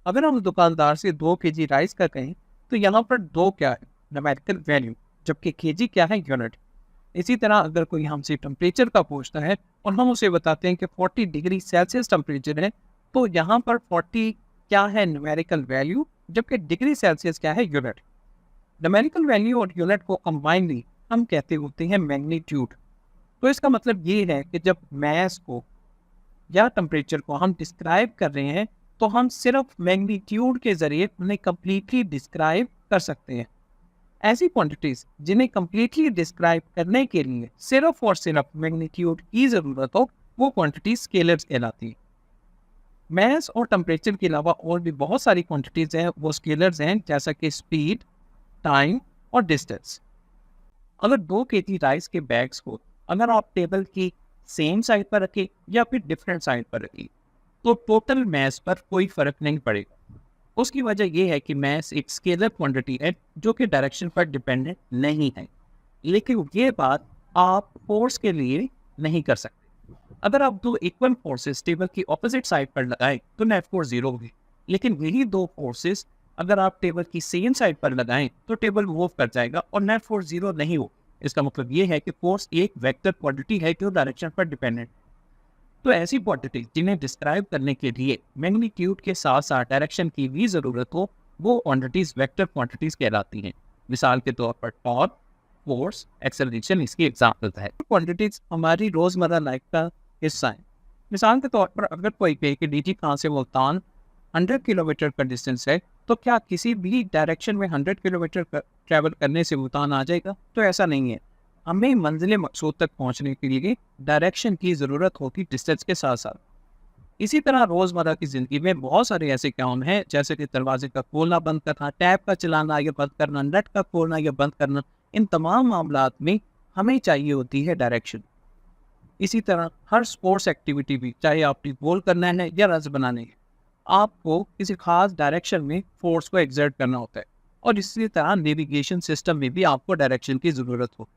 अगर हम दुकानदार से 2 kg राइस का कहें तो यहाँ पर दो क्या है, न्यूमेरिकल वैल्यू, जबकि केजी क्या है, यूनिट। इसी तरह अगर कोई हमसे टेम्परेचर का पूछता है और हम उसे बताते हैं कि 40 डिग्री सेल्सियस टेम्परेचर है, तो यहाँ पर 40 क्या है, न्यूमेरिकल वैल्यू, जबकि डिग्री सेल्सियस क्या है, यूनिट। न्यूमेरिकल वैल्यू और यूनिट को कंबाइनली हम कहते होते हैं मैग्नीट्यूड। तो इसका मतलब ये है कि जब मैस को या टेम्परेचर को हम डिस्क्राइब कर रहे हैं तो हम सिर्फ मैग्नीट्यूड के जरिए उन्हें कंप्लीटली डिस्क्राइब कर सकते हैं। ऐसी क्वांटिटीज जिन्हें कंप्लीटली डिस्क्राइब करने के लिए सिर्फ और सिर्फ मैग्नीट्यूड की जरूरत हो, वो क्वांटिटी स्केलर्स कहलाती है। मैस और टेम्परेचर के अलावा और भी बहुत सारी क्वांटिटीज हैं, वो स्केलर्स हैं, जैसा कि स्पीड, टाइम और डिस्टेंस। अगर 2 kg राइस के बैग्स को अगर आप टेबल की सेम साइड पर रखें या फिर डिफरेंट साइड पर रखें, तो टोटल मैस पर कोई फर्क नहीं पड़ेगा। उसकी वजह यह है कि मैस एक स्केलर क्वांटिटी है जो कि डायरेक्शन पर डिपेंडेंट नहीं है। लेकिन ये बात आप फोर्स के लिए नहीं कर सकते। अगर आप दो इक्वल फोर्सेस टेबल की ऑपोजिट साइड पर लगाएं तो नेट फोर्स 0 होगी। लेकिन वही दो फोर्सेस अगर आप टेबल की सेम साइड पर लगाएं तो टेबल मूव कर जाएगा और नेट फोर्स 0 नहीं हो। इसका मतलब ये है कि फोर्स एक वेक्टर क्वांटिटी है जो डायरेक्शन पर डिपेंडेंट। तो ऐसी क्वांटिटी जिन्हें डिस्क्राइब करने के लिए मैग्नीट्यूड के साथ साथ डायरेक्शन की भी जरूरत हो, वो क्वांटिटीज वेक्टर क्वांटिटीज कहलाती हैं। मिसाल के तौर पर टॉर्क, फोर्स, एक्सेलरेशन इसकी एग्जाम्पल है। क्वांटिटीज हमारी रोजमर्रा लाइफ का हिस्सा है। मिसाल के तौर पर अगर कोई कहे कि डीजी खां से मुल्तान 100 किलोमीटर का डिस्टेंस है, तो क्या किसी भी डायरेक्शन में 100 किलोमीटर ट्रैवल करने से मुल्तान आ जाएगा? तो ऐसा नहीं है। हमें मंजिल मकसूद तक पहुंचने के लिए डायरेक्शन की ज़रूरत होती डिस्टेंस के साथ साथ। इसी तरह रोज़मर्रा की ज़िंदगी में बहुत सारे ऐसे काम हैं, जैसे कि दरवाजे का खोलना बंद करना, टैप का चलाना या बंद करना, नट का खोलना या बंद करना। इन तमाम मामलात में हमें चाहिए होती है डायरेक्शन। इसी तरह हर स्पोर्ट्स एक्टिविटी भी, चाहे आपने गोल करना है या रन्स बनाने हैं, आपको किसी खास डायरेक्शन में फोर्स को एक्सर्ट करना होता है। और इसी तरह नेविगेशन सिस्टम में भी आपको डायरेक्शन की ज़रूरत होती है।